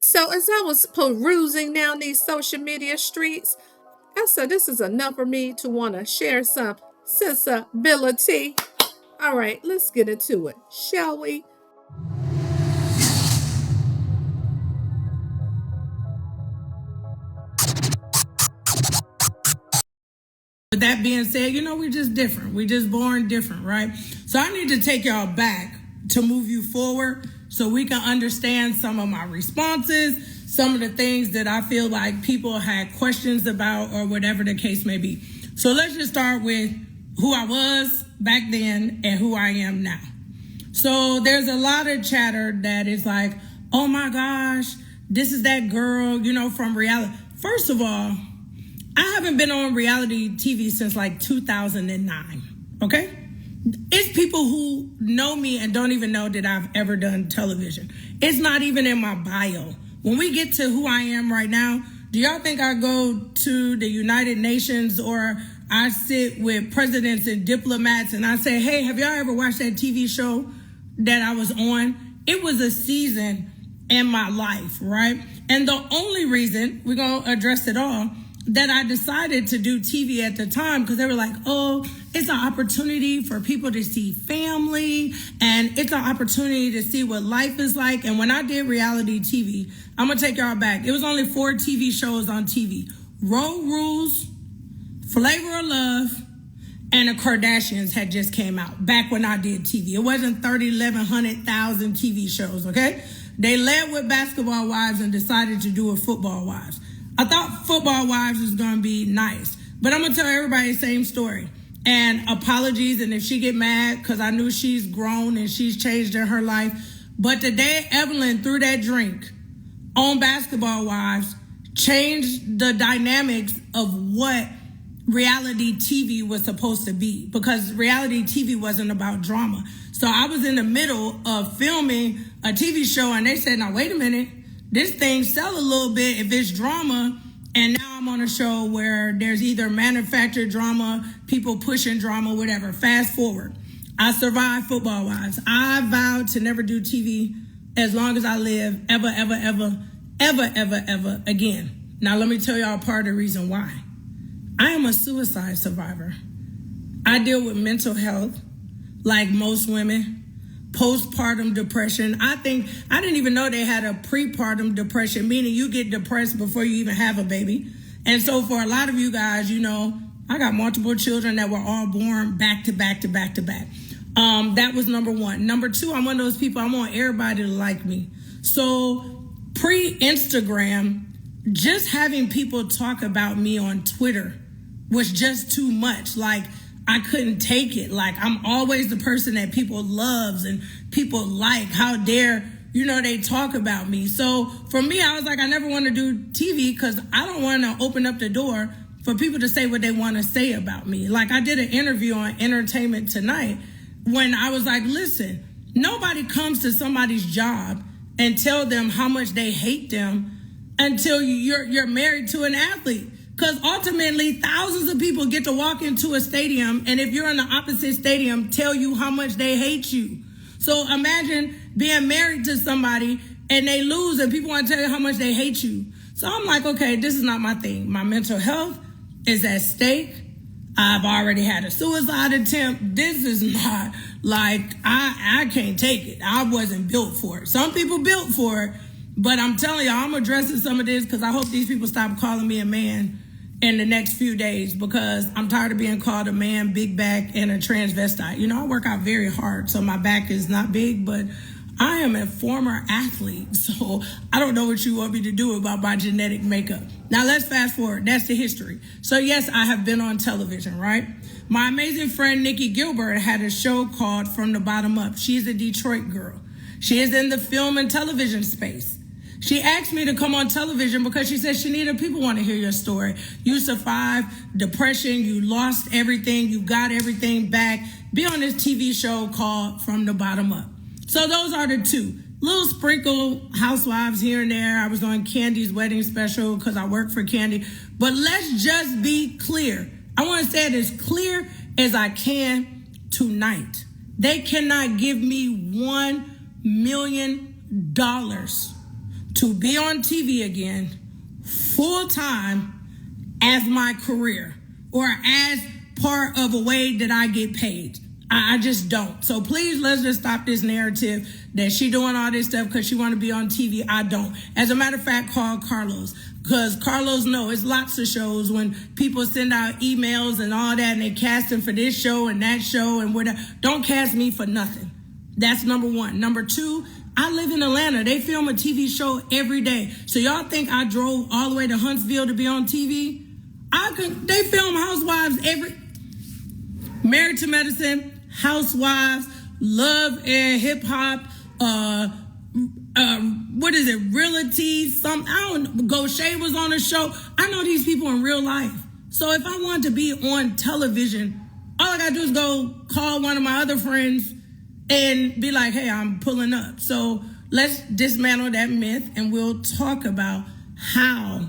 So as I was perusing down these social media streets, I said this is enough for me to want to share some sensibility. All right, let's get into it, shall we? With that being said, we're just different. We're just born different, right? So I need to take y'all back to move you forward so we can understand some of my responses, some of the things that I feel like people had questions about or whatever the case may be. So let's just start with who I was back then and who I am now. So there's a lot of chatter that is like, oh my gosh, this is that girl, from reality. First of all, I haven't been on reality TV since like 2009, okay? It's people who know me and don't even know that I've ever done television. It's not even in my bio. When we get to who I am right now, do y'all think I go to the United Nations or I sit with presidents and diplomats and I say, hey, have y'all ever watched that TV show that I was on? It was a season in my life, right? And the only reason, we're going to address it all, that I decided to do TV at the time, because they were like, oh, it's an opportunity for people to see family and it's an opportunity to see what life is like. And when I did reality TV, I'm going to take y'all back. It was only 4 TV shows on TV. Road Rules, Flavor of Love, and the Kardashians had just came out back when I did TV. It wasn't 30, 11, 100,000 TV shows, okay? They led with Basketball Wives and decided to do a Football Wives. I thought Football Wives was going to be nice, but I'm going to tell everybody the same story. And apologies, and if she get mad, because I knew she's grown and she's changed in her life. But the day Evelyn threw that drink on Basketball Wives changed the dynamics of what reality TV was supposed to be, because reality TV wasn't about drama. So I was in the middle of filming a TV show, and they said, now, wait a minute. This thing sell a little bit if it's drama, and now I'm on a show where there's either manufactured drama, people pushing drama, whatever. Fast forward. I survived Football Wives. I vowed to never do TV as long as I live, ever, ever, ever, ever, ever, ever again. Now, let me tell y'all part of the reason why. I am a suicide survivor. I deal with mental health like most women. Postpartum depression. I didn't even know they had a prepartum depression, meaning you get depressed before you even have a baby. And so for a lot of you guys, I got multiple children that were all born back to back to back to back. That was number one. Number two, I'm one of those people, I want everybody to like me. So pre-Instagram, just having people talk about me on Twitter was just too much. Like, I couldn't take it. Like, I'm always the person that people loves and people like. How dare, they talk about me. So for me, I was like, I never want to do TV because I don't want to open up the door for people to say what they want to say about me. Like, I did an interview on Entertainment Tonight when I was like, listen, nobody comes to somebody's job and tell them how much they hate them until you're married to an athlete. Because ultimately, thousands of people get to walk into a stadium, and if you're in the opposite stadium, tell you how much they hate you. So imagine being married to somebody, and they lose, and people want to tell you how much they hate you. So I'm like, okay, this is not my thing. My mental health is at stake. I've already had a suicide attempt. This is not, like, I can't take it. I wasn't built for it. Some people built for it, but I'm telling y'all, I'm addressing some of this because I hope these people stop calling me a man in the next few days, because I'm tired of being called a man, big back, and a transvestite. I work out very hard, so my back is not big, but I am a former athlete, so I don't know what you want me to do about my genetic makeup. Now let's fast forward. That's the history. So yes, I have been on television, right? My amazing friend Nikki Gilbert had a show called From the Bottom Up. She's a Detroit girl. She is in the film and television space. She asked me to come on television because she said, Chanita, people want to hear your story. You survived depression. You lost everything. You got everything back. Be on this TV show called From the Bottom Up. So those are the two. Little sprinkle housewives here and there. I was on Candy's wedding special because I work for Candy. But let's just be clear. I want to say it as clear as I can tonight. They cannot give me $1 million to be on TV again full time as my career or as part of a way that I get paid. I just don't. So please, let's just stop this narrative that she doing all this stuff because she want to be on TV. I don't. As a matter of fact, call Carlos, because Carlos knows it's lots of shows when people send out emails and all that and they casting for this show and that show and whatever. Don't cast me for nothing. That's number one. Number two, I live in Atlanta. They film a TV show every day. So y'all think I drove all the way to Hurstville to be on TV? They film Housewives Married to Medicine, Housewives, Love and Hip Hop, what is it, Realty, Gaucher was on a show. I know these people in real life. So if I want to be on television, all I gotta do is go call one of my other friends and be like, hey, I'm pulling up. So let's dismantle that myth and we'll talk about how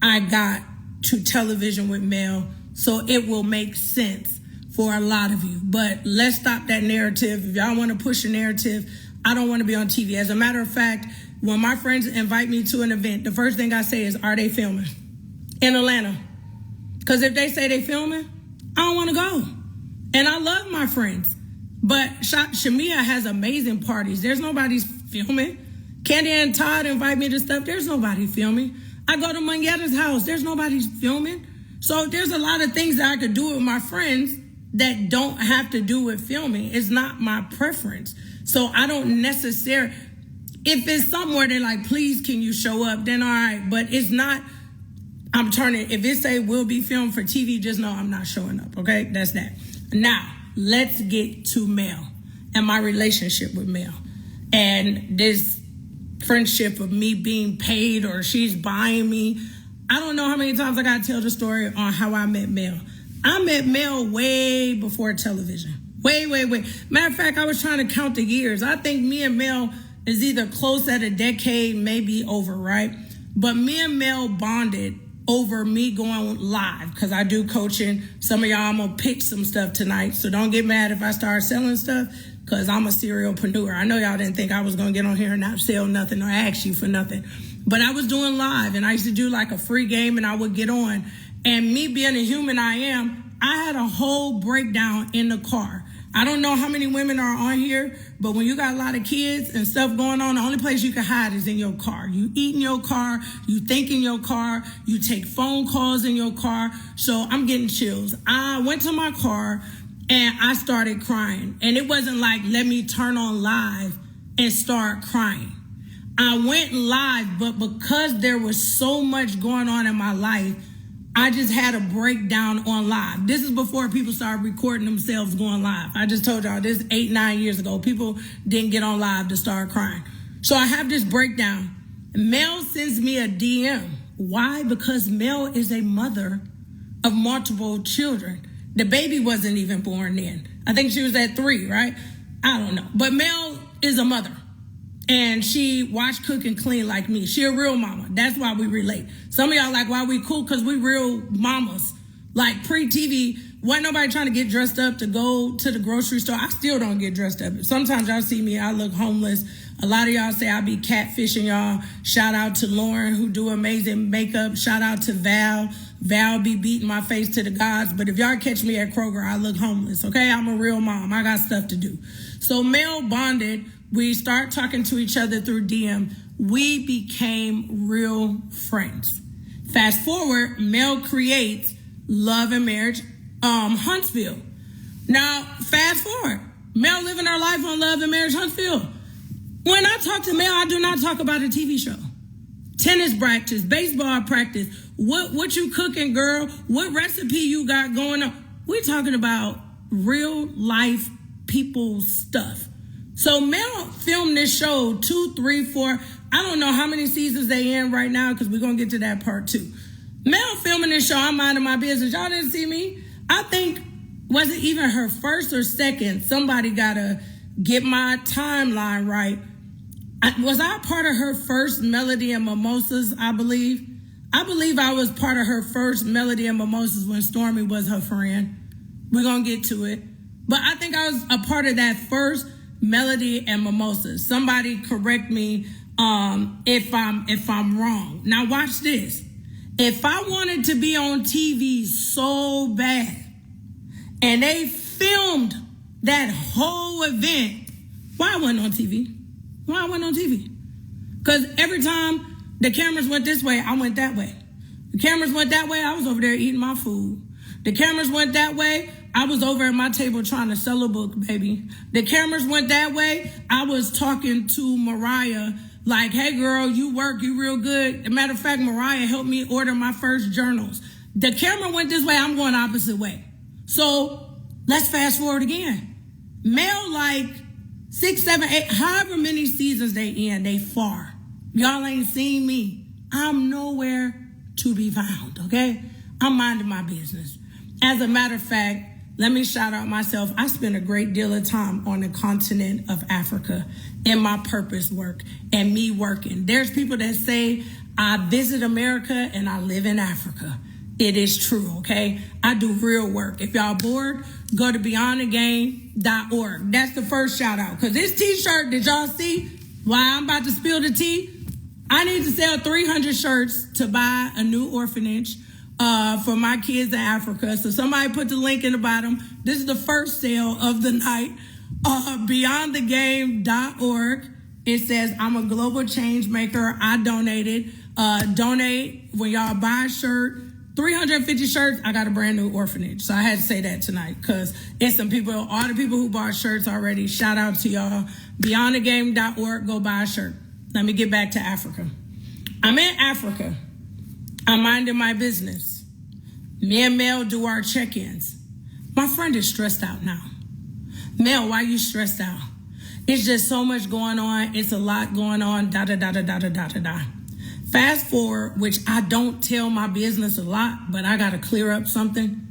I got to television with Mel so it will make sense for a lot of you. But let's stop that narrative. If y'all want to push a narrative, I don't want to be on TV. As a matter of fact, when my friends invite me to an event, the first thing I say is, are they filming in Atlanta? Because if they say they filming, I don't want to go. And I love my friends. But Shamia has amazing parties. There's nobody filming. Candy and Todd invite me to stuff. There's nobody filming. I go to Mangetta's house. There's nobody filming. So there's a lot of things that I could do with my friends that don't have to do with filming. It's not my preference. So I don't necessarily, if it's somewhere they're like, please, can you show up? Then all right. But it's not, if it say will be filmed for TV, just know I'm not showing up. Okay, that's that. Now, let's get to Mel and my relationship with Mel. And this friendship of me being paid or she's buying me. I don't know how many times I got to tell the story on how I met Mel. I met Mel way before television. Way. Matter of fact, I was trying to count the years. I think me and Mel is either close at a decade, maybe over, right? But me and Mel bonded over me going live because I do coaching. Some of y'all, I'm going to pitch some stuff tonight. So don't get mad if I start selling stuff because I'm a serialpreneur. I know y'all didn't think I was going to get on here and not sell nothing or ask you for nothing. But I was doing live and I used to do like a free game and I would get on. And me being a human I am, I had a whole breakdown in the car. I don't know how many women are on here, but when you got a lot of kids and stuff going on, the only place you can hide is in your car. You eat in your car, you think in your car, you take phone calls in your car. So I'm getting chills. I went to my car and I started crying. And it wasn't like, let me turn on live and start crying. I went live, but because there was so much going on in my life, I just had a breakdown on live. This is before people started recording themselves going live. I just told y'all this 8-9 years ago. People didn't get on live to start crying. So I have this breakdown. Mel sends me a DM. Why? Because Mel is a mother of multiple children. The baby wasn't even born then. I think she was at 3, right? I don't know. But Mel is a mother. And she wash, cook, and clean like me. She a real mama. That's why we relate. Some of y'all like, why we cool? Because we real mamas. Like pre-TV, wasn't nobody trying to get dressed up to go to the grocery store. I still don't get dressed up. Sometimes y'all see me, I look homeless. A lot of y'all say I be catfishing y'all. Shout out to Lauren, who do amazing makeup. Shout out to Val. Val be beating my face to the gods. But if y'all catch me at Kroger, I look homeless, okay? I'm a real mom. I got stuff to do. So Mel bonded. We start talking to each other through DM. We became real friends. Fast forward, Mel creates Love and Marriage, Hurstville. Now, fast forward, Mel living her life on Love and Marriage, Hurstville. When I talk to Mel, I do not talk about a TV show. Tennis practice, baseball practice, what you cooking, girl? What recipe you got going on? We're talking about real life people stuff. So Mel filmed this show 2, 3, 4. I don't know how many seasons they in right now because we're going to get to that part too. Mel filming this show, I'm minding my business. Y'all didn't see me. I think, was it even her first or second? Somebody got to get my timeline right. Was I part of her first Melody and Mimosas, I believe? I believe I was part of her first Melody and Mimosas when Stormy was her friend. We're going to get to it. But I think I was a part of that first Melody and Mimosas. Somebody correct me. if I'm wrong. Now watch this. If I wanted to be on TV so bad and they filmed that whole event, why I wasn't on TV? Why I wasn't on TV? Because every time the cameras went this way, I went that way. The cameras went that way, I was over there eating my food. The cameras went that way, I was over at my table trying to sell a book, baby. The cameras went that way, I was talking to Mariah like, hey girl, you work, you real good. As a matter of fact, Mariah helped me order my first journals. The camera went this way, I'm going the opposite way. So let's fast forward again. Mel, like 6, 7, 8, however many seasons they in, they far. Y'all ain't seen me. I'm nowhere to be found, okay? I'm minding my business. As a matter of fact, let me shout out myself. I spend a great deal of time on the continent of Africa in my purpose work and me working. There's people that say I visit America and I live in Africa. It is true, okay? I do real work. If y'all bored, go to beyondthegame.org. That's the first shout out. Because this t-shirt that y'all see, while I'm about to spill the tea, I need to sell 300 shirts to buy a new orphanage for my kids in Africa. So somebody put the link in the bottom. This is the first sale of the night. Beyondthegame.org. It says, I'm a global change maker. I donated. Donate when y'all buy a shirt. 350 shirts, I got a brand new orphanage. So I had to say that tonight because it's some people, all the people who bought shirts already, shout out to y'all. Beyondthegame.org, go buy a shirt. Let me get back to Africa. I'm in Africa. I'm minding my business. Me and Mel do our check-ins. My friend is stressed out now. Mel, why you stressed out? It's just so much going on. It's a lot going on. Da-da-da-da-da-da-da-da-da. Fast forward, which I don't tell my business a lot, but I got to clear up something.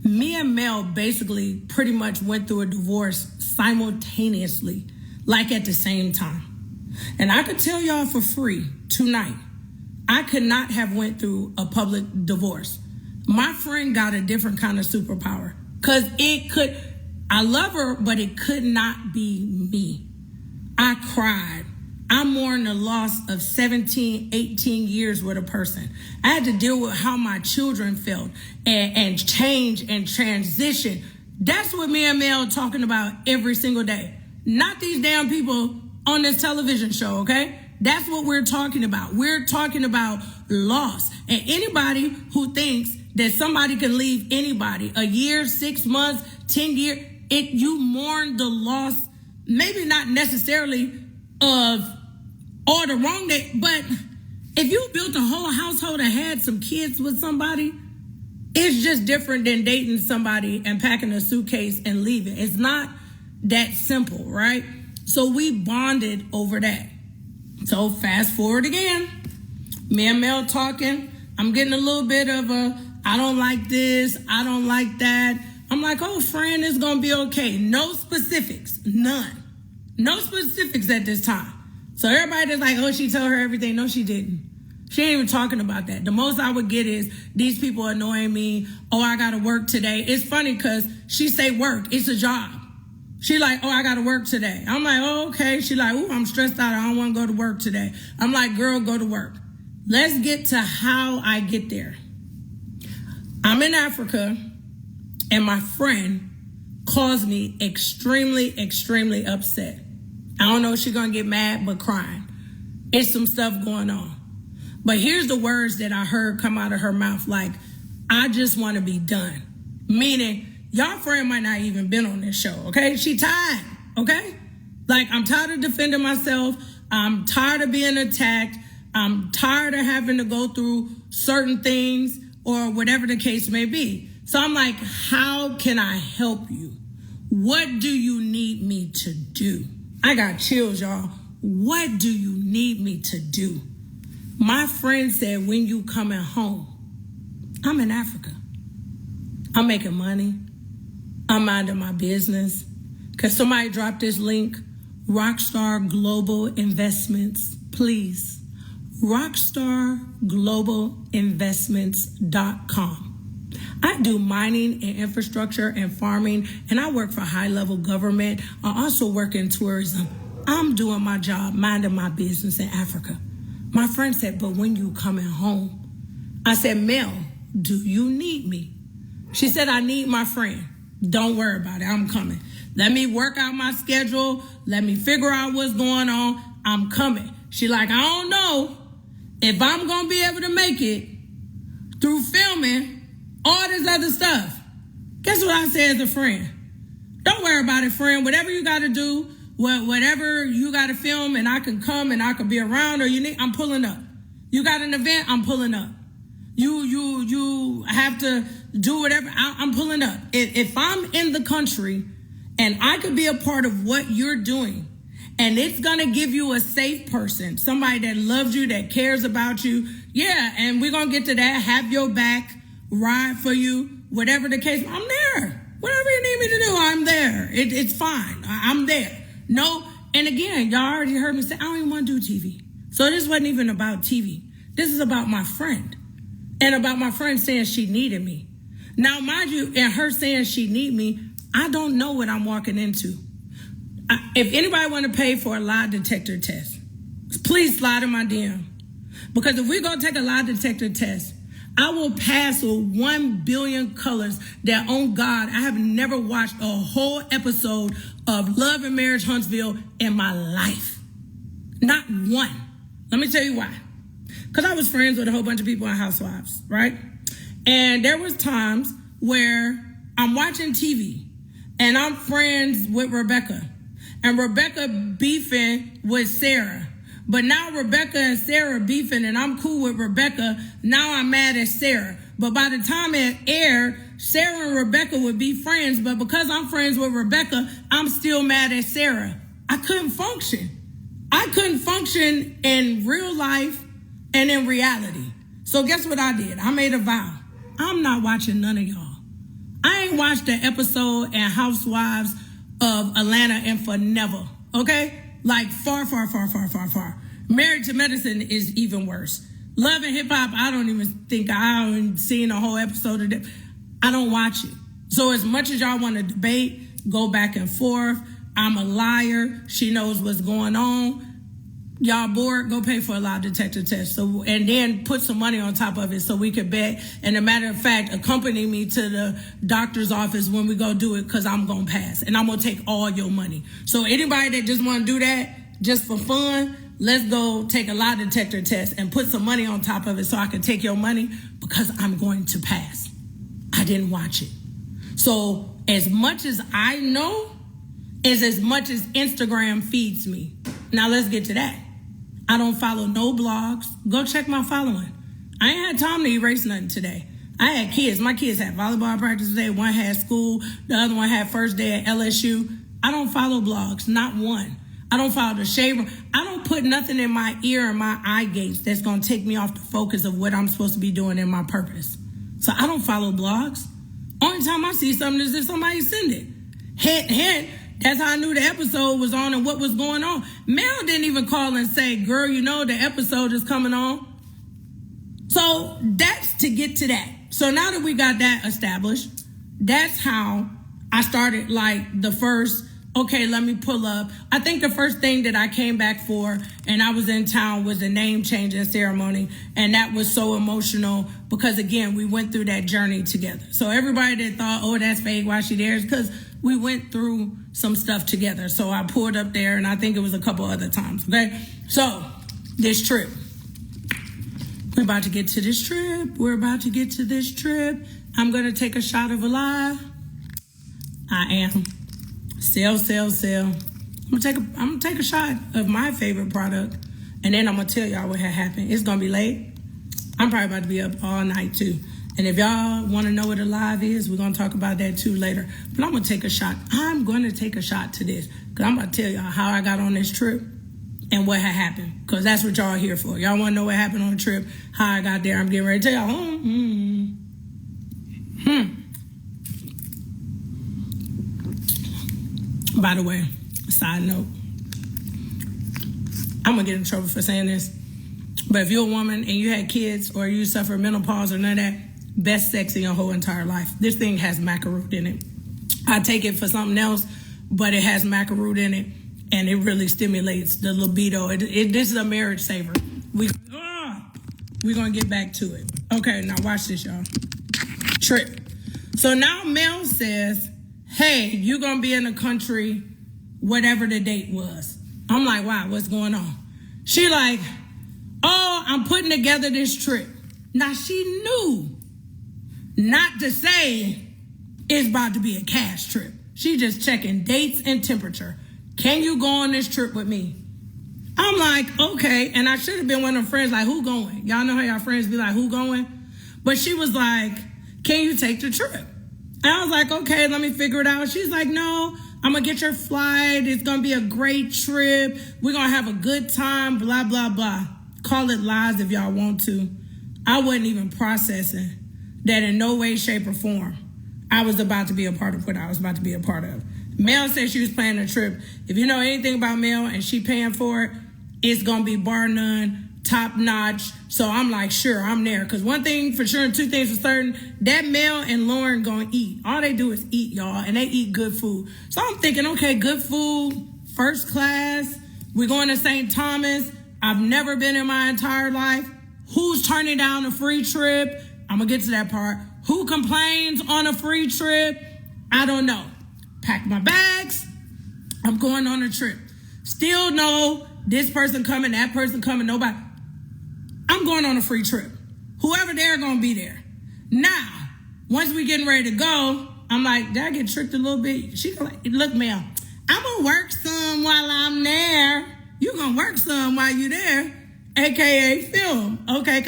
Me and Mel basically pretty much went through a divorce simultaneously, like at the same time. And I could tell y'all for free tonight, I could not have went through a public divorce. My friend got a different kind of superpower because I love her, but it could not be me. I cried. I mourned the loss of 17, 18 years with a person. I had to deal with how my children felt and change and transition. That's what me and Mel talking about every single day. Not these damn people on this television show, okay? That's what we're talking about. We're talking about loss. And anybody who thinks that somebody can leave anybody a year, 6 months, 10 years, you mourn the loss, maybe not necessarily of all the wrong day, but if you built a whole household and had some kids with somebody, it's just different than dating somebody and packing a suitcase and leaving. It's not that simple, right? So we bonded over that. So fast forward again, me and Mel talking. I'm getting a little bit of I don't like this, I don't like that. I'm like, oh, friend, it's going to be okay. No specifics, none. No specifics at this time. So everybody that's like, oh, she told her everything. No, she didn't. She ain't even talking about that. The most I would get is these people annoying me. Oh, I got to work today. It's funny because she say work. It's a job. She like, oh, I got to work today. I'm like, oh, okay. She like, oh, I'm stressed out. I don't want to go to work today. I'm like, girl, go to work. Let's get to how I get there. I'm in Africa and my friend calls me extremely, extremely upset. I don't know if she's going to get mad, but crying. It's some stuff going on. But here's the words that I heard come out of her mouth, like, I just want to be done. Meaning, y'all friend might not even been on this show, okay? She tired, okay? Like, I'm tired of defending myself. I'm tired of being attacked. I'm tired of having to go through certain things or whatever the case may be. So I'm like, how can I help you? What do you need me to do? I got chills, y'all. What do you need me to do? My friend said, when you coming home? I'm in Africa. I'm making money. I'm minding my business. Because somebody dropped this link, Rockstar Global Investments, please. RockstarGlobalInvestments.com. I do mining and infrastructure and farming, and I work for high-level government. I also work in tourism. I'm doing my job, minding my business in Africa. My friend said, but when you coming home? I said, Mel, do you need me? She said, I need my friend. Don't worry about it. I'm coming. Let me work out my schedule. Let me figure out what's going on. I'm coming. She like, I don't know if I'm going to be able to make it through filming all this other stuff. Guess what I said as a friend? Don't worry about it, friend. Whatever you got to do, whatever you got to film, and I can come and I can be around, or you need, I'm pulling up. You got an event, I'm pulling up. You have to do whatever, I'm pulling up. If I'm in the country and I could be a part of what you're doing, and it's going to give you a safe person, somebody that loves you, that cares about you, yeah, and we're going to get to that, have your back, ride for you, whatever the case, I'm there. Whatever you need me to do, I'm there. It's fine. I'm there. No, and again, y'all already heard me say, I don't even want to do TV. So this wasn't even about TV. This is about my friend. And about my friend saying she needed me. Now, mind you, and her saying she need me, I don't know what I'm walking into. If anybody want to pay for a lie detector test, please slide in my DM. Because if we go take a lie detector test, I will pass with 1 billion colors that, on God, I have never watched a whole episode of Love and Marriage Huntsville in my life. Not one. Let me tell you why. Because I was friends with a whole bunch of people on Housewives, right? And there was times where I'm watching TV and I'm friends with Rebecca. And Rebecca beefing with Sarah. But now Rebecca and Sarah beefing, and I'm cool with Rebecca. Now I'm mad at Sarah. But by the time it aired, Sarah and Rebecca would be friends. But because I'm friends with Rebecca, I'm still mad at Sarah. I couldn't function. I couldn't function in real life and in reality. So guess what I did? I made a vow. I'm not watching none of y'all. I ain't watched the episode and Housewives of Atlanta and for never. Okay? Like far. Married to Medicine is even worse. Love and Hip Hop, I don't even think I haven't seen a whole episode of it. I don't watch it. So as much as y'all want to debate, go back and forth. I'm a liar. She knows what's going on. Y'all bored? Go pay for a lie detector test. So, and then put some money on top of it so we could bet. And a matter of fact, accompany me to the doctor's office when we go do it, because I'm going to pass. And I'm going to take all your money. So anybody that just want to do that just for fun, let's go take a lie detector test and put some money on top of it so I can take your money, because I'm going to pass. I didn't watch it. So as much as I know is as much as Instagram feeds me. Now let's get to that. I don't follow no blogs. Go check my following. I ain't had time to erase nothing today. I had kids. My kids had volleyball practice today. One had school. The other one had first day at LSU. I don't follow blogs. Not one. I don't follow the shade room. I don't put nothing in my ear and my eye gates that's going to take me off the focus of what I'm supposed to be doing in my purpose. So I don't follow blogs. Only time I see something is if somebody send it. Hint. That's how I knew the episode was on and what was going on. Mel didn't even call and say, girl, you know the episode is coming on. So that's to get to that. So now that we got that established, that's how I started like the first, okay, let me pull up. I think the first thing that I came back for, and I was in town, was the name changing ceremony. And that was so emotional because, again, we went through that journey together. So everybody that thought, oh, that's fake, why she there? It's because we went through some stuff together. So I pulled up there, and I think it was a couple other times, okay? So this trip. We're about to get to this trip. I'm going to take a shot of a lie. I am. Sell. I'm gonna take a shot of my favorite product, and then I'm gonna tell y'all what had happened. It's gonna be late. I'm probably about to be up all night too. And if y'all want to know what a live is, we're gonna talk about that too later. But I'm gonna take a shot. I'm gonna take a shot to this, because I'm about to tell y'all how I got on this trip and what had happened, because that's what y'all are here for. Y'all want to know what happened on the trip, how I got there. I'm getting ready to tell y'all. By the way, side note, I'm going to get in trouble for saying this, but if you're a woman and you had kids or you suffer menopause or none of that, best sex in your whole entire life. This thing has maca root in it. I take it for something else, but it has maca root in it. and it really stimulates the libido. This is a marriage saver. We're going to get back to it. Okay, now watch this, y'all. Trip. So now Mel says, hey, you're going to be in the country, whatever the date was. I'm like, wow, what's going on? She like, oh, I'm putting together this trip. Now, she knew not to say it's about to be a cash trip. She just checking dates and temperature. Can you go on this trip with me? I'm like, okay. And I should have been one of them friends like, who going? Y'all know how y'all friends be like, who going? But she was like, can you take the trip? And I was like, okay, let me figure it out. She's like, no, I'm going to get your flight. It's going to be a great trip. We're going to have a good time, blah, blah, blah. Call it lies if y'all want to. I wasn't even processing that in no way, shape, or form I was about to be a part of what I was about to be a part of. Mel said she was planning a trip. If you know anything about Mel and she paying for it, it's going to be bar none, top notch. So I'm like, sure, I'm there. Because one thing for sure and two things for certain, that Mel and Lauren going to eat. All they do is eat, y'all, and they eat good food. So I'm thinking, okay, good food, first class. We're going to St. Thomas. I've never been in my entire life. Who's turning down a free trip? I'm going to get to that part. Who complains on a free trip? I don't know. Pack my bags. I'm going on a trip. Still no, this person coming, that person coming, nobody. I'm going on a free trip. Whoever there going to be there. Now, once we getting ready to go, I'm like, did I get tricked a little bit? She like, look, Mel, I'm going to work some while I'm there. You going to work some while you there, a.k.a. film. Okay.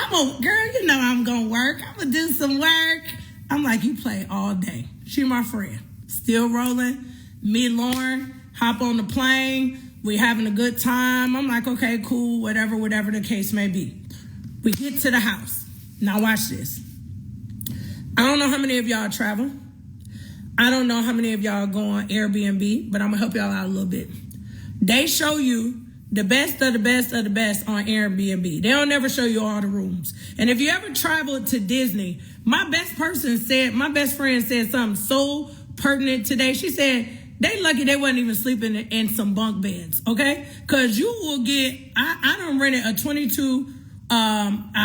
Girl, you know I'm going to work. I'm going to do some work. I'm like, you play all day. She my friend. Still rolling. Me, Lauren, hop on the plane. We having a good time. I'm like, okay, cool, whatever the case may be. We get to the house. Now watch this. I don't know how many of y'all travel. I don't know how many of y'all go on Airbnb, but I'm going to help y'all out a little bit. They show you the best of the best of the best on Airbnb. They don't never show you all the rooms. And if you ever traveled to Disney, my best friend said something so pertinent today. She said, they lucky they wasn't even sleeping in some bunk beds, okay? Because you will get, I done rented a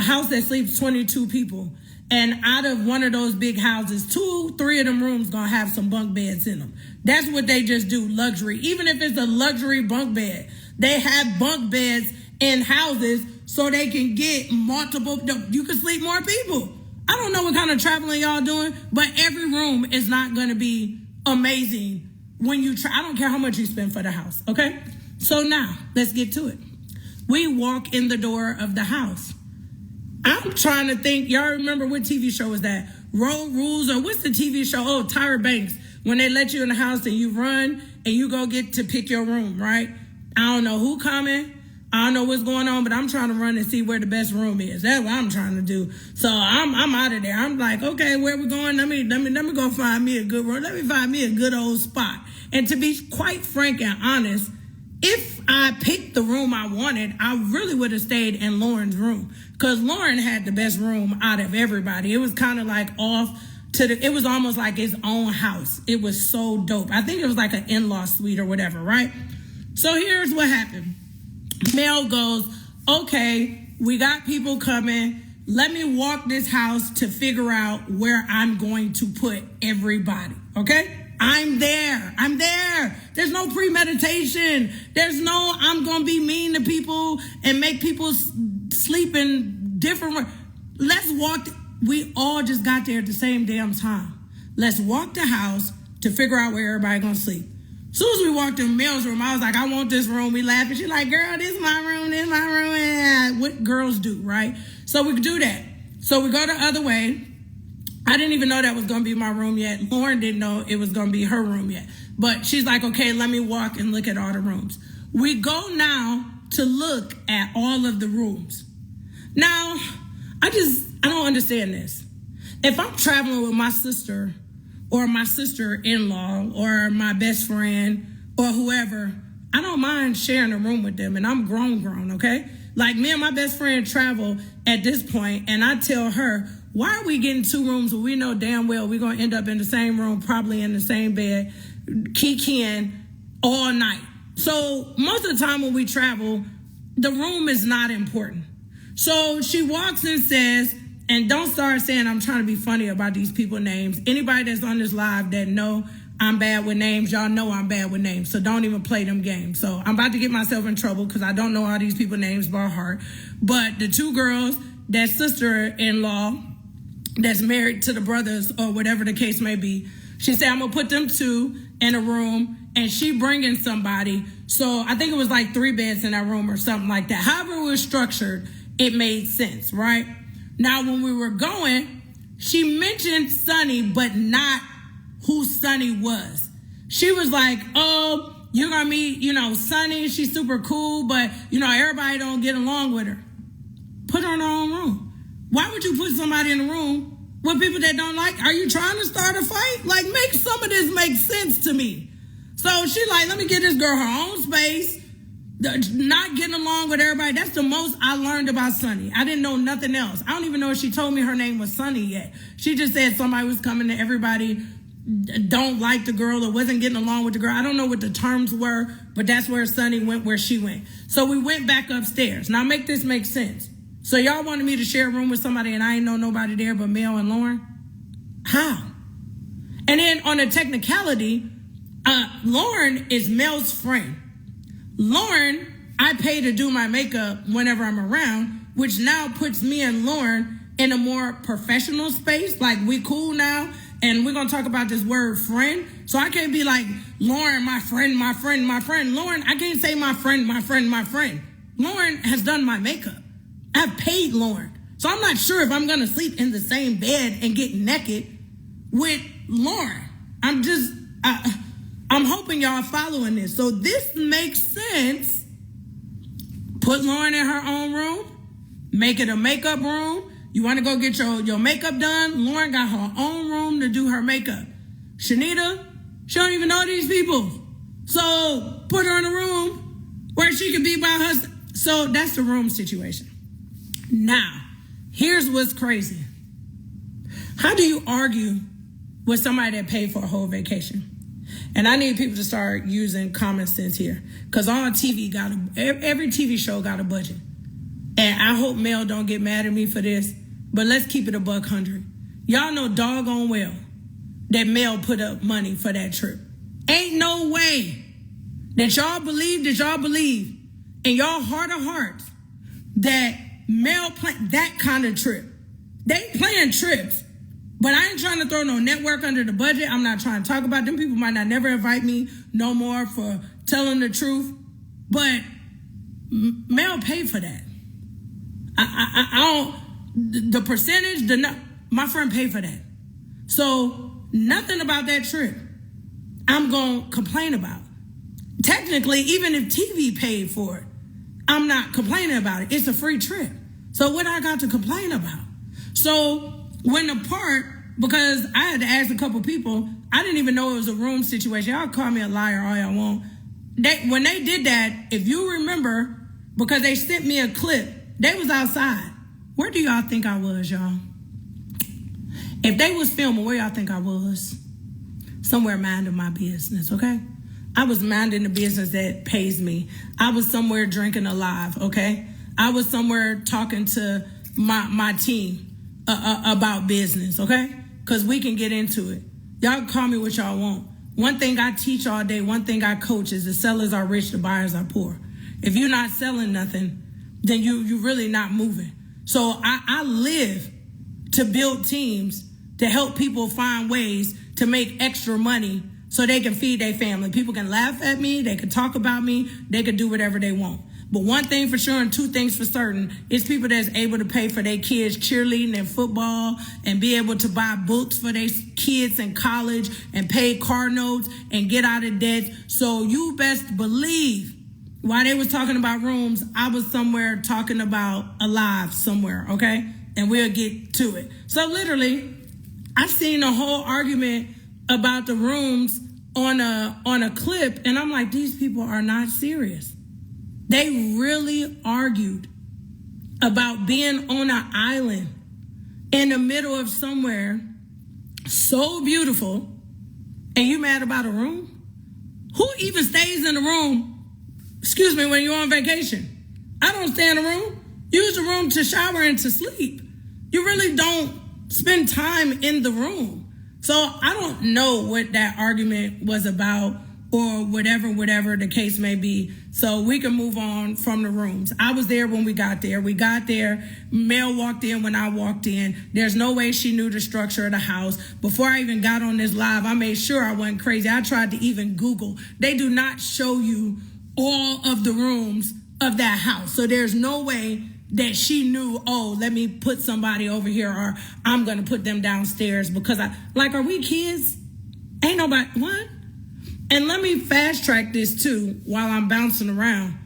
house that sleeps 22 people. And out of one of those big houses, 2-3 of them rooms gonna have some bunk beds in them. That's what they just do, luxury. Even if it's a luxury bunk bed, they have bunk beds in houses so they can get multiple, you can sleep more people. I don't know what kind of traveling y'all doing, but every room is not gonna be amazing when you try. I don't care how much you spend for the house, okay? So now, let's get to it. We walk in the door of the house. I'm trying to think, y'all remember what TV show was that? Road Rules, or what's the TV show? Oh, Tyra Banks. When they let you in the house and you run and you go get to pick your room, right? I don't know who coming. I don't know what's going on, but I'm trying to run and see where the best room is. That's what I'm trying to do. So I'm out of there. I'm like, okay, where we going? Let me go find me a good room. Let me find me a good old spot. And to be quite frank and honest, if I picked the room I wanted, I really would have stayed in Lauren's room, because Lauren had the best room out of everybody. It was kind of like it was almost like his own house. It was so dope. I think it was like an in-law suite or whatever, right? So here's what happened. Mel goes, okay, we got people coming. Let me walk this house to figure out where I'm going to put everybody, okay? I'm there. There's no premeditation. There's no, I'm going to be mean to people and make people sleep in different. Let's walk. We all just got there at the same damn time. Let's walk the house to figure out where everybody going to sleep. As soon as we walked in Mel's room, I was like, I want this room. We laughed. And she's like, girl, this is my room. Yeah. What girls do, right? So we do that. So we go the other way. I didn't even know that was going to be my room yet. Lauren didn't know it was going to be her room yet. But she's like, okay, let me walk and look at all the rooms. We go now to look at all of the rooms. Now, I don't understand this. If I'm traveling with my sister or my sister-in-law or my best friend or whoever, I don't mind sharing a room with them. And I'm grown, okay? Like me and my best friend travel at this point, and I tell her, why are we getting 2 rooms when we know damn well we're going to end up in the same room, probably in the same bed, kikiing all night? So most of the time when we travel, the room is not important. So she walks and says, and don't start saying I'm trying to be funny about these people's names. Anybody that's on this live that know I'm bad with names, y'all know I'm bad with names. So don't even play them games. So I'm about to get myself in trouble because I don't know all these people's names by heart. But the two girls, that sister-in-law that's married to the brothers or whatever the case may be, she said, I'm going to put them two in a room and she bringing somebody. So I think it was like 3 beds in that room or something like that. However it was structured, it made sense, right? Now, when we were going, she mentioned Sonny, but not who Sonny was. She was like, oh, you're going to meet, Sonny. She's super cool, but, everybody don't get along with her. Put her in her own room. Why would you put somebody in a room with people that don't like? Are you trying to start a fight? Like, make some of this make sense to me. So she like, let me get this girl her own space. Not getting along with everybody. That's the most I learned about Sonny. I didn't know nothing else. I don't even know if she told me her name was Sonny yet. She just said somebody was coming to everybody don't like the girl or wasn't getting along with the girl. I don't know what the terms were, but that's where Sonny went, where she went. So we went back upstairs. Now make this make sense. So y'all wanted me to share a room with somebody and I ain't know nobody there but Mel and Lauren? How? And then on a technicality, Lauren is Mel's friend. Lauren, I pay to do my makeup whenever I'm around, which now puts me and Lauren in a more professional space. Like, we cool now, and we're going to talk about this word friend. So I can't be like, Lauren, my friend, my friend, my friend. Lauren, I can't say my friend, my friend, my friend. Lauren has done my makeup. I've paid Lauren. So I'm not sure if I'm going to sleep in the same bed and get naked with Lauren. I'm hoping y'all following this. So this makes sense. Put Lauren in her own room. Make it a makeup room. You want to go get your makeup done? Lauren got her own room to do her makeup. Chanita, she don't even know these people. So put her in a room where she can be by herself. So that's the room situation. Now, here's what's crazy. How do you argue with somebody that paid for a whole vacation? And I need people to start using common sense here. Because every TV show got a budget. And I hope Mel don't get mad at me for this. But let's keep it $100. Y'all know doggone well that Mel put up money for that trip. Ain't no way that y'all believe in y'all heart of hearts that Mel planned that kind of trip. They plan trips. But I ain't trying to throw no network under the budget. I'm not trying to talk about them. People might not never invite me no more for telling the truth. But Mel paid for that. I don't, the percentage, my friend paid for that. So nothing about that trip I'm going to complain about. Technically, even if TV paid for it, I'm not complaining about it. It's a free trip. So what I got to complain about? So when the part, because I had to ask a couple people, I didn't even know it was a room situation. Y'all call me a liar all y'all want. When they did that, if you remember, because they sent me a clip, they was outside. Where do y'all think I was, y'all? If they was filming, where y'all think I was? Somewhere minding my business, okay? I was minding the business that pays me. I was somewhere drinking alive, okay? I was somewhere talking to my team about business, okay? Because we can get into it. Y'all call me what y'all want. One thing I teach all day, one thing I coach is the sellers are rich, the buyers are poor. If you're not selling nothing, then you really not moving. So I live to build teams to help people find ways to make extra money so they can feed their family. People can laugh at me, they can talk about me, they can do whatever they want. But one thing for sure and two things for certain is people that's able to pay for their kids cheerleading and football and be able to buy books for their kids in college and pay car notes and get out of debt. So you best believe while they was talking about rooms, I was somewhere talking about alive somewhere, okay? And we'll get to it. So literally, I seen a whole argument about the rooms on a clip, and I'm like, these people are not serious. They really argued about being on an island in the middle of somewhere so beautiful, and you mad about a room? Who even stays in the room when you're on vacation. I don't stay in a room. Use the room to shower and to sleep. You really don't spend time in the room. So I don't know what that argument was about, or whatever the case may be. So we can move on from the rooms. I was there when we got there. We got there. Mel walked in when I walked in. There's no way she knew the structure of the house. Before I even got on this live, I made sure I wasn't crazy. I tried to even Google. They do not show you all of the rooms of that house. So there's no way that she knew, oh, let me put somebody over here, or I'm going to put them downstairs, because are we kids? Ain't nobody, what? And let me fast track this too while I'm bouncing around.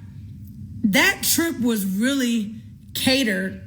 That trip was really catered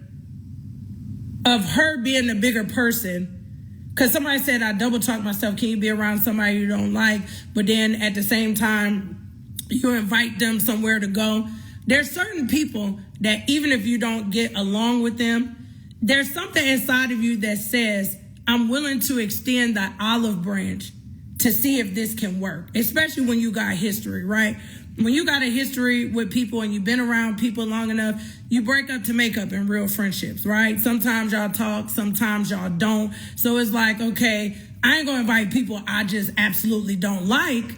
of her being the bigger person. Because somebody said I double talk myself. Can you be around somebody you don't like, but then at the same time you invite them somewhere to go? There's certain people that even if you don't get along with them, there's something inside of you that says, I'm willing to extend the olive branch to see if this can work, especially when you got history, right? When you got a history with people and you've been around people long enough, you break up to make up in real friendships, right? Sometimes y'all talk, sometimes y'all don't. So it's like, okay, I ain't gonna invite people I just absolutely don't like,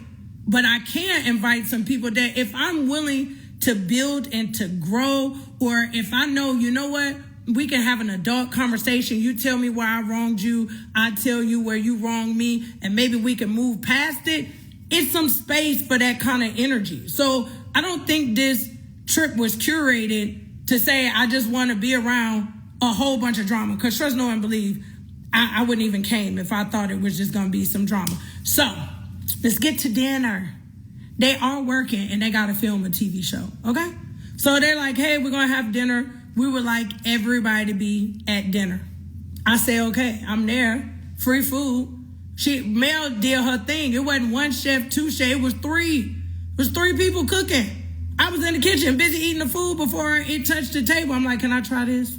but I can invite some people that if I'm willing to build and to grow, or if I know, you know what, we can have an adult conversation. You tell me why I wronged you. I tell you where you wronged me, and maybe we can move past it. It's some space for that kind of energy. So I don't think this trip was curated to say, I just want to be around a whole bunch of drama. Because trust, know, and believe, I wouldn't even came if I thought it was just going to be some drama. So let's get to dinner. They are working and they got to film a TV show. Okay. So they're like, hey, we're going to have dinner. We would like everybody to be at dinner. I say, okay, I'm there. Free food. Mel did her thing. It wasn't one chef, two chefs. It was three. It was three people cooking. I was in the kitchen busy eating the food before it touched the table. I'm like, can I try this?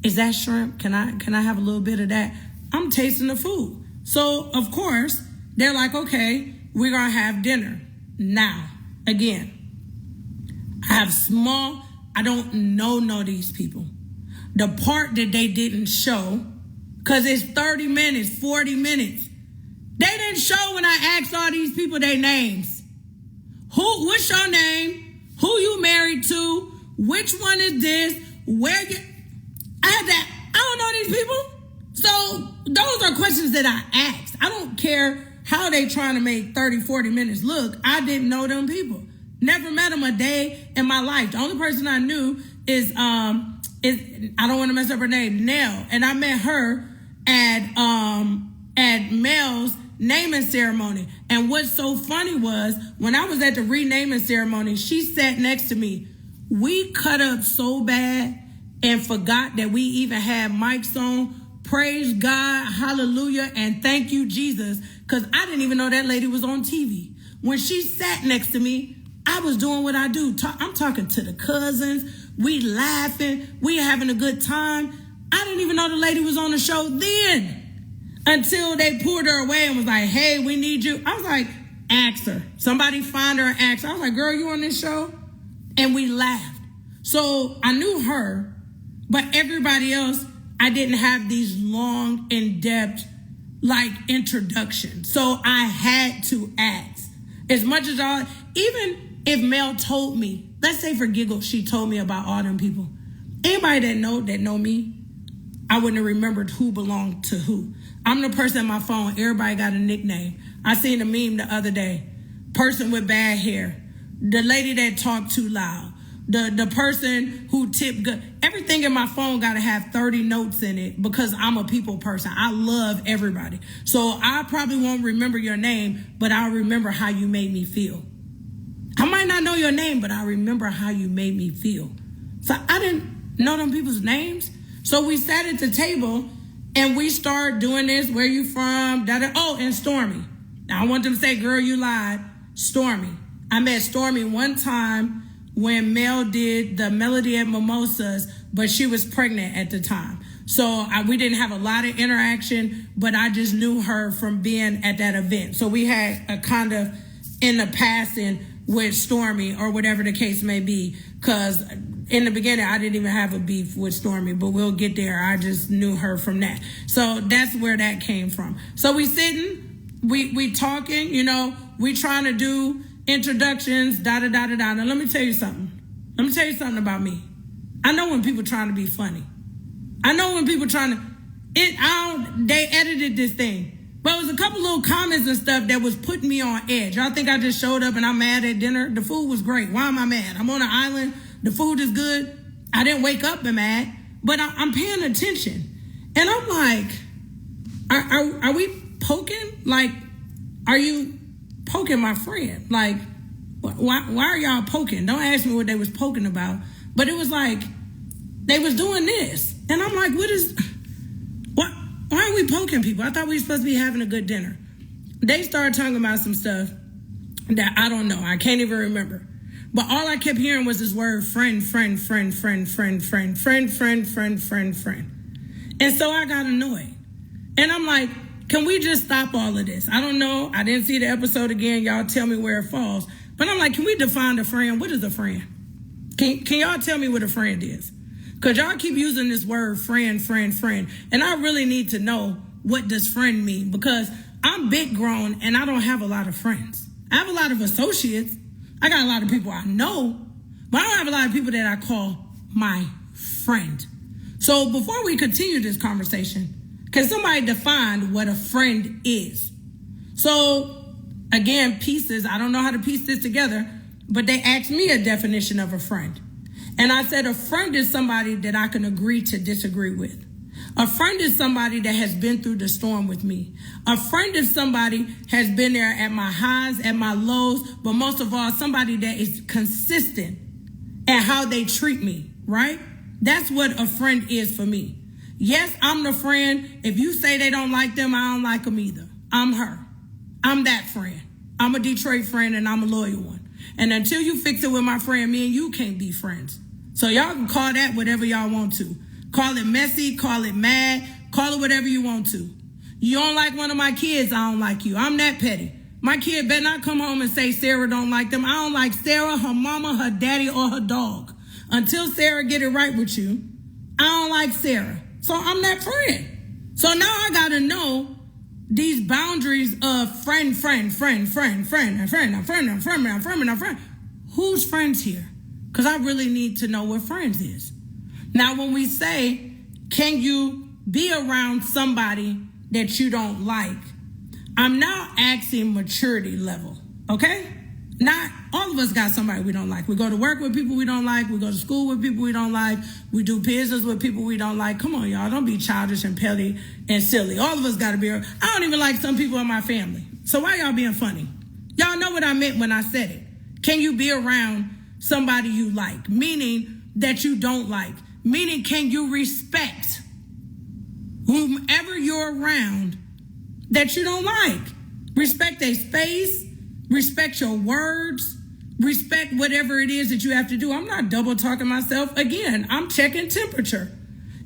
Is that shrimp? Can I have a little bit of that? I'm tasting the food. So, of course, they're like, okay, we're going to have dinner. Now, again, I don't know these people. The part that they didn't show, because it's 30 minutes, 40 minutes. They didn't show when I asked all these people their names. What's your name? Who you married to? Which one is this? I don't know these people. So those are questions that I asked. I don't care how they trying to make 30, 40 minutes look. I didn't know them people. Never met them a day in my life. The only person I knew is I don't want to mess up her name, Nell. And I met her at Mel's naming ceremony. And what's so funny was when I was at the renaming ceremony, she sat next to me. We cut up so bad and forgot that we even had mics on. Praise God, hallelujah, and thank you, Jesus, because I didn't even know that lady was on TV. When she sat next to me, I was doing what I do. I'm talking to the cousins. We laughing. We having a good time. I didn't even know the lady was on the show then until they pulled her away and was like, hey, we need you. I was like, ask her. Somebody find her and ask her. I was like, girl, you on this show? And we laughed. So I knew her, but everybody else, I didn't have these long, in-depth, introductions. So I had to ask. As much as even if Mel told me, let's say for giggles, she told me about all them people. Anybody that know me, I wouldn't have remembered who belonged to who. I'm the person on my phone. Everybody got a nickname. I seen a meme the other day. Person with bad hair. The lady that talked too loud. The person who tipped good. Everything in my phone got to have 30 notes in it because I'm a people person. I love everybody. So I probably won't remember your name, but I'll remember how you made me feel. I might not know your name, but I remember how you made me feel. So I didn't know them people's names. So we sat at the table and we started doing this. Where you from? Oh, and Stormy. Now I want them to say, girl, you lied. Stormy. I met Stormy one time when Mel did the Melody at Mimosas, but she was pregnant at the time. So we didn't have a lot of interaction, but I just knew her from being at that event. So we had a kind of in the passing with Stormy or whatever the case may be. Because in the beginning, I didn't even have a beef with Stormy, but we'll get there. I just knew her from that. So that's where that came from. So we sitting, we talking, we trying to do introductions, da-da-da-da-da. Now, let me tell you something. Let me tell you something about me. I know when people trying to be funny. I know when people trying to, they edited this thing. But it was a couple little comments and stuff that was putting me on edge. Y'all think I just showed up and I'm mad at dinner? The food was great. Why am I mad? I'm on an island. The food is good. I didn't wake up and mad, but I'm paying attention. And I'm like, are we poking? Like, are you poking my friend? Like, why are y'all poking? Don't ask me what they was poking about. But it was like, they was doing this. And I'm like, why are we poking people? I thought we were supposed to be having a good dinner. They started talking about some stuff that I don't know. I can't even remember. But all I kept hearing was this word friend. And so I got annoyed. And I'm like, can we just stop all of this? I don't know. I didn't see the episode again. Y'all tell me where it falls. But I'm like, can we define a friend? What is a friend? Can y'all tell me what a friend is? Because y'all keep using this word friend. And I really need to know, what does friend mean? Because I'm big grown and I don't have a lot of friends. I have a lot of associates. I got a lot of people I know. But I don't have a lot of people that I call my friend. So before we continue this conversation, can somebody define what a friend is? So again, pieces. I don't know how to piece this together. But they asked me a definition of a friend. And I said, a friend is somebody that I can agree to disagree with. A friend is somebody that has been through the storm with me. A friend is somebody has been there at my highs, at my lows, but most of all, somebody that is consistent at how they treat me, right? That's what a friend is for me. Yes, I'm the friend. If you say they don't like them, I don't like them either. I'm her. I'm that friend. I'm a Detroit friend and I'm a loyal one. And until you fix it with my friend, me and you can't be friends. So y'all can call that whatever y'all want to. Call it messy, call it mad, call it whatever you want to. You don't like one of my kids, I don't like you. I'm that petty. My kid better not come home and say Sarah don't like them. I don't like Sarah, her mama, her daddy, or her dog. Until Sarah get it right with you, I don't like Sarah. So I'm that friend. So now I got to know these boundaries of friend. Who's friends here? Because I really need to know what friends is. Now, when we say, can you be around somebody that you don't like? I'm now asking maturity level, okay? Not all of us got somebody we don't like. We go to work with people we don't like. We go to school with people we don't like. We do business with people we don't like. Come on, y'all. Don't be childish and petty and silly. All of us got to be around. I don't even like some people in my family. So why y'all being funny? Y'all know what I meant when I said it. Can you be around somebody you like? Meaning that you don't like. Meaning, can you respect whomever you're around that you don't like? Respect their space. Respect your words. Respect whatever it is that you have to do. I'm not double talking myself. Again, I'm checking temperature.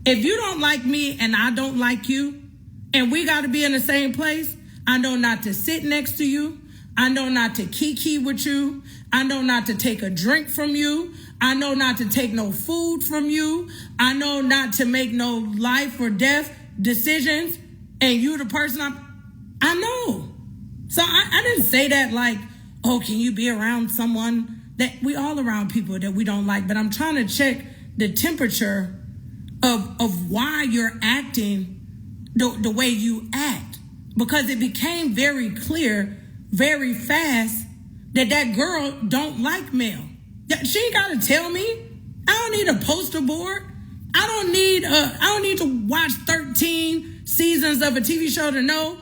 If you don't like me and I don't like you, and we got to be in the same place, I know not to sit next to you. I know not to kiki with you. I know not to take a drink from you. I know not to take no food from you. I know not to make no life or death decisions. And you the person I know. So I didn't say that like, oh, can you be around someone that we all around people that we don't like? But I'm trying to check the temperature of why you're acting the way you act. Because it became very clear very fast that girl don't like male. She ain't got to tell me. I don't need a poster board. I don't need to watch 13 seasons of a TV show to know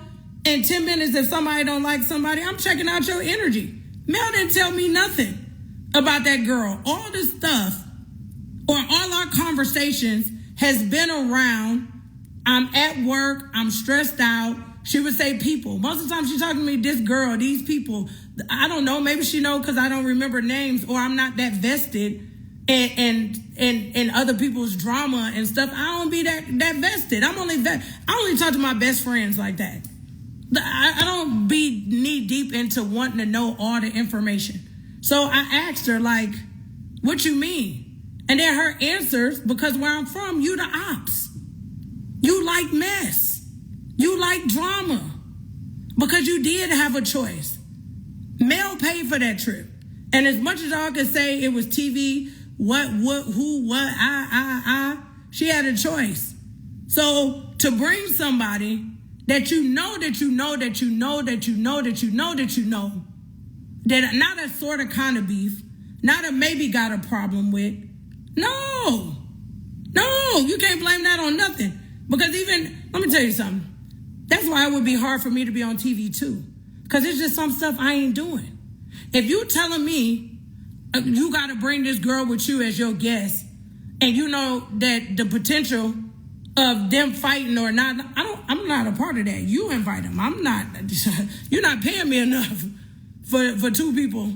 in 10 minutes if somebody don't like somebody. I'm checking out your energy. Mel didn't tell me nothing about that girl. All this stuff or all our conversations has been around. I'm at work. I'm stressed out. She would say people. Most of the time she's talking to me, this girl, these people. I don't know. Maybe she know because I don't remember names or I'm not that vested in other people's drama and stuff. I don't be that vested. I only talk to my best friends like that. I don't be knee deep into wanting to know all the information. So I asked her, like, what you mean? And then her answers, because where I'm from, you the ops. You like mess. You like drama. Because you did have a choice. Mel paid for that trip. And as much as y'all can say it was TV, she had a choice. So to bring somebody that that not a sort of kind of beef, not a maybe got a problem with. No, you can't blame that on nothing. Because let me tell you something. That's why it would be hard for me to be on TV too. Because it's just some stuff I ain't doing. If you telling me you got to bring this girl with you as your guest, and you know that the potential of them fighting or not, I'm not a part of that. You invite them. I'm not. You're not paying me enough for two people